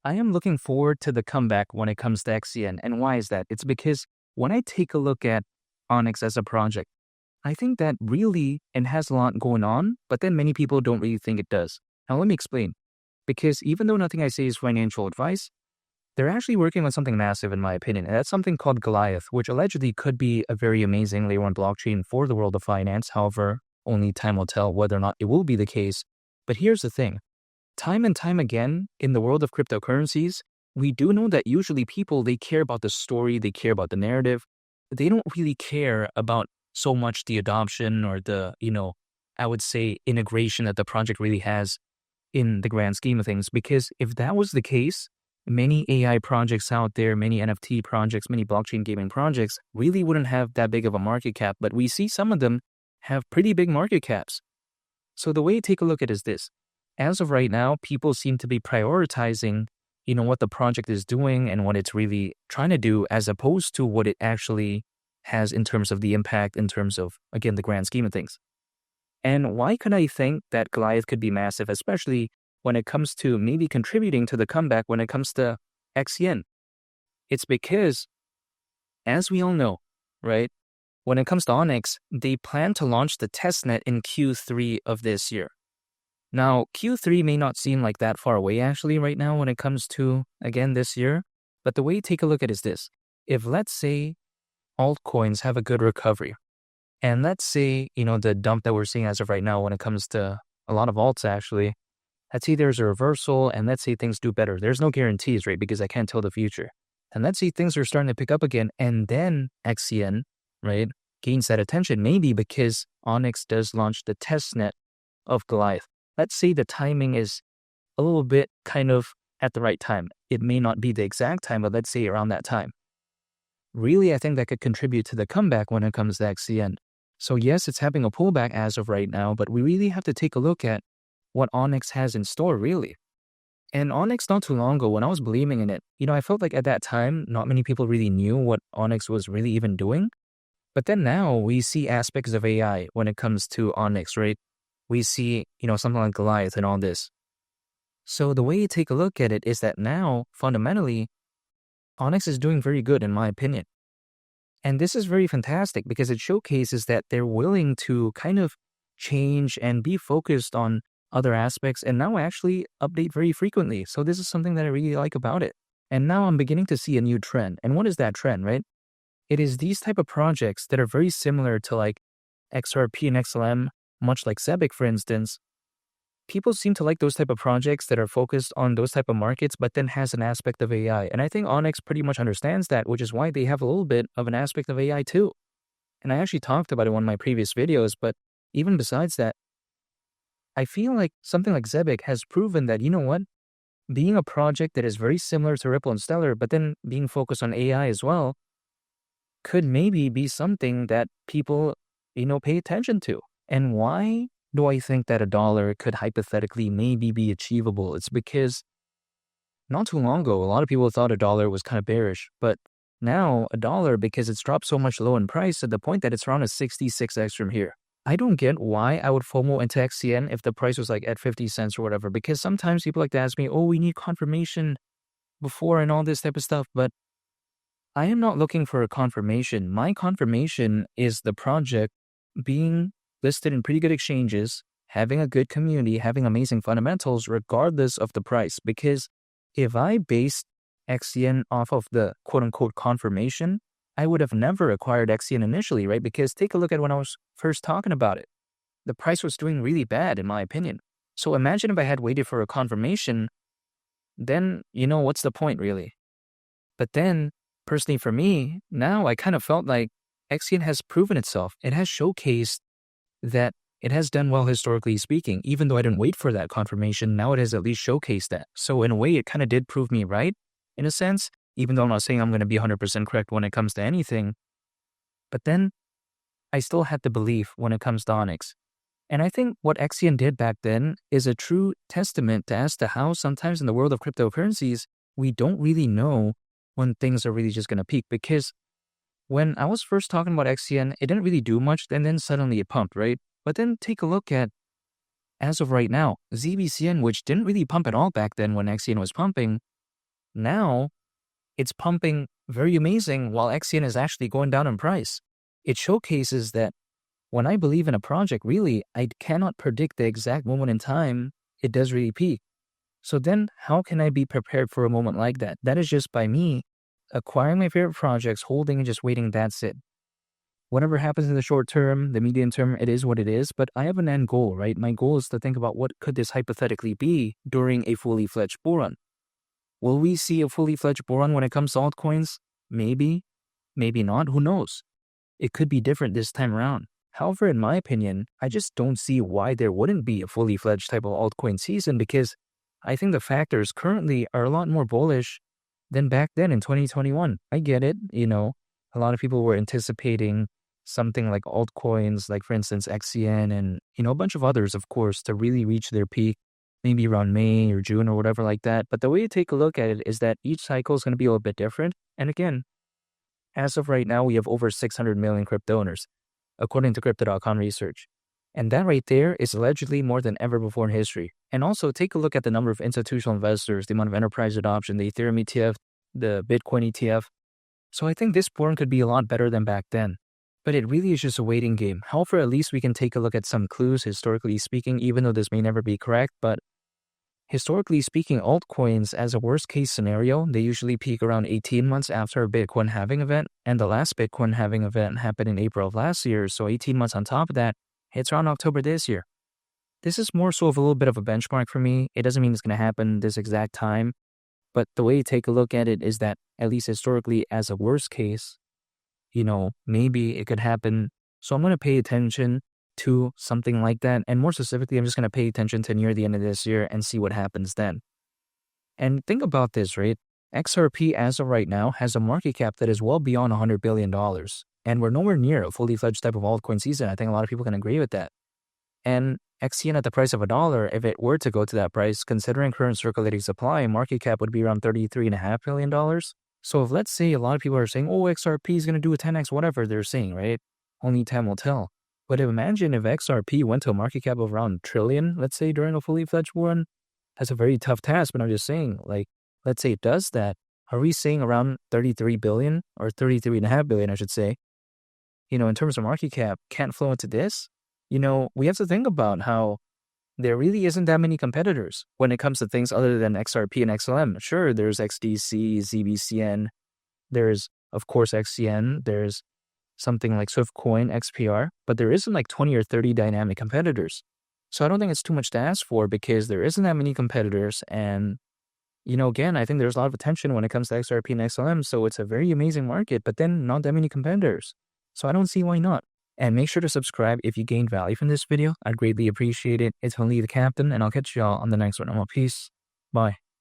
I am looking forward to the comeback when it comes to XCN. And why is that? It's because when I take a look at Onyx as a project, I think that really it has a lot going on, but then many people don't really think it does. Now, let me explain. Because even though nothing I say is financial advice, they're actually working on something massive, in my opinion. And that's something called Goliath, which allegedly could be a very amazing layer one blockchain for the world of finance. However, only time will tell whether or not it will be the case. But here's the thing. Time and time again, in the world of cryptocurrencies, we do know that usually people, they care about the story, they care about the narrative. They don't really care about so much the adoption or the, I would say integration that the project really has in the grand scheme of things. Because if that was the case, many AI projects out there, many NFT projects, many blockchain gaming projects really wouldn't have that big of a market cap. But we see some of them have pretty big market caps. So the way to take a look at it is this. As of right now, people seem to be prioritizing, what the project is doing and what it's really trying to do, as opposed to what it actually has in terms of the impact, in terms of, again, the grand scheme of things. And why could I think that Goliath could be massive, especially when it comes to maybe contributing to the comeback when it comes to XCN? It's because, as we all know, right, when it comes to Onyx, they plan to launch the testnet in Q3 of this year. Now, Q3 may not seem like that far away actually right now when it comes to, again, this year. But the way to take a look at it is this. If, let's say, altcoins have a good recovery, and let's say, the dump that we're seeing as of right now when it comes to a lot of alts actually, let's say there's a reversal and let's say things do better. There's no guarantees, right? Because I can't tell the future. And let's say things are starting to pick up again and then XCN, right, gains that attention, maybe because Onyx does launch the testnet of Goliath. Let's say the timing is a little bit kind of at the right time. It may not be the exact time, but let's say around that time. Really, I think that could contribute to the comeback when it comes to XCN. So yes, it's having a pullback as of right now, but we really have to take a look at what Onyx has in store, really. And Onyx, not too long ago, when I was believing in it, I felt like at that time, not many people really knew what Onyx was really even doing. But then now we see aspects of AI when it comes to Onyx, right? We see, something like Goliath and all this. So the way you take a look at it is that now, fundamentally, Onyx is doing very good, in my opinion. And this is very fantastic because it showcases that they're willing to kind of change and be focused on other aspects and now actually update very frequently. So this is something that I really like about it. And now I'm beginning to see a new trend. And what is that trend, right? It is these type of projects that are very similar to like XRP and XLM, much like Zebic, for instance. People seem to like those type of projects that are focused on those type of markets, but then has an aspect of AI. And I think Onyx pretty much understands that, which is why they have a little bit of an aspect of AI too. And I actually talked about it in one of my previous videos, but even besides that, I feel like something like Zebic has proven that, being a project that is very similar to Ripple and Stellar, but then being focused on AI as well, could maybe be something that people, pay attention to. And why do I think that $1 could hypothetically maybe be achievable? It's because not too long ago, a lot of people thought $1 was kind of bearish, but now $1, because it's dropped so much low in price to the point that it's around a 66x from here. I don't get why I would FOMO into XCN if the price was like at 50 cents or whatever, because sometimes people like to ask me, we need confirmation before and all this type of stuff, but I am not looking for a confirmation. My confirmation is the project being listed in pretty good exchanges, having a good community, having amazing fundamentals, regardless of the price. Because if I based XCN off of the quote-unquote confirmation, I would have never acquired XCN initially, right? Because take a look at when I was first talking about it. The price was doing really bad, in my opinion. So imagine if I had waited for a confirmation, then, what's the point, really? But then, personally for me, now I kind of felt like XCN has proven itself. It has showcased that it has done well historically speaking. Even though I didn't wait for that confirmation, now it has at least showcased that. So in a way, it kind of did prove me right, in a sense, even though I'm not saying I'm going to be 100% correct when it comes to anything. But then I still had the belief when it comes to Onyx. And I think what XCN did back then is a true testament as to how sometimes in the world of cryptocurrencies, we don't really know when things are really just going to peak. Because when I was first talking about XCN, it didn't really do much, and then suddenly it pumped, right? But then take a look at, as of right now, ZBCN, which didn't really pump at all back then when XCN was pumping, now it's pumping very amazing while XCN is actually going down in price. It showcases that when I believe in a project, really, I cannot predict the exact moment in time it does really peak. So then how can I be prepared for a moment like that? That is just by me acquiring my favorite projects, holding and just waiting, that's it. Whatever happens in the short term, the medium term, it is what it is, but I have an end goal, right? My goal is to think about what could this hypothetically be during a fully fledged bull run. Will we see a fully fledged bull run when it comes to altcoins? Maybe, maybe not, who knows? It could be different this time around. However, in my opinion, I just don't see why there wouldn't be a fully fledged type of altcoin season, because I think the factors currently are a lot more bullish than back then in 2021. I get it, a lot of people were anticipating something like altcoins, like for instance, XCN and, a bunch of others, of course, to really reach their peak, maybe around May or June or whatever like that. But the way you take a look at it is that each cycle is going to be a little bit different. And again, as of right now, we have over 600 million crypto owners, according to Crypto.com research. And that right there is allegedly more than ever before in history. And also take a look at the number of institutional investors, the amount of enterprise adoption, the Ethereum ETF, the Bitcoin ETF. So I think this bull run could be a lot better than back then. But it really is just a waiting game. However, at least we can take a look at some clues, historically speaking, even though this may never be correct. But historically speaking, altcoins, as a worst case scenario, they usually peak around 18 months after a Bitcoin halving event. And the last Bitcoin halving event happened in April of last year. So 18 months on top of that, it's around October this year. This is more so of a little bit of a benchmark for me. It doesn't mean it's going to happen this exact time. But the way you take a look at it is that, at least historically, as a worst case, maybe it could happen. So I'm going to pay attention to something like that. And more specifically, I'm just going to pay attention to near the end of this year and see what happens then. And think about this, right? XRP, as of right now, has a market cap that is well beyond $100 billion. And we're nowhere near a fully fledged type of altcoin season. I think a lot of people can agree with that. And XCN at the price of $1, if it were to go to that price, considering current circulating supply, market cap would be around $33.5 billion. So if, let's say, a lot of people are saying, oh, XRP is going to do a 10x, whatever they're saying, right? Only time will tell. But imagine if XRP went to a market cap of around $1 trillion, let's say, during a fully fledged run. That's a very tough task, but I'm just saying, let's say it does that. Are we saying around 33 billion or 33.5 billion, I should say? In terms of market cap, can't flow into this? We have to think about how there really isn't that many competitors when it comes to things other than XRP and XLM. Sure, there's XDC, ZBCN, there's, of course, XCN, there's something like Swiftcoin, XPR, but there isn't like 20 or 30 dynamic competitors. So I don't think it's too much to ask for, because there isn't that many competitors. And, again, I think there's a lot of attention when it comes to XRP and XLM. So it's a very amazing market, but then not that many competitors. So I don't see why not. And make sure to subscribe if you gained value from this video. I'd greatly appreciate it. It's only the captain, and I'll catch y'all on the next one. Peace. Bye.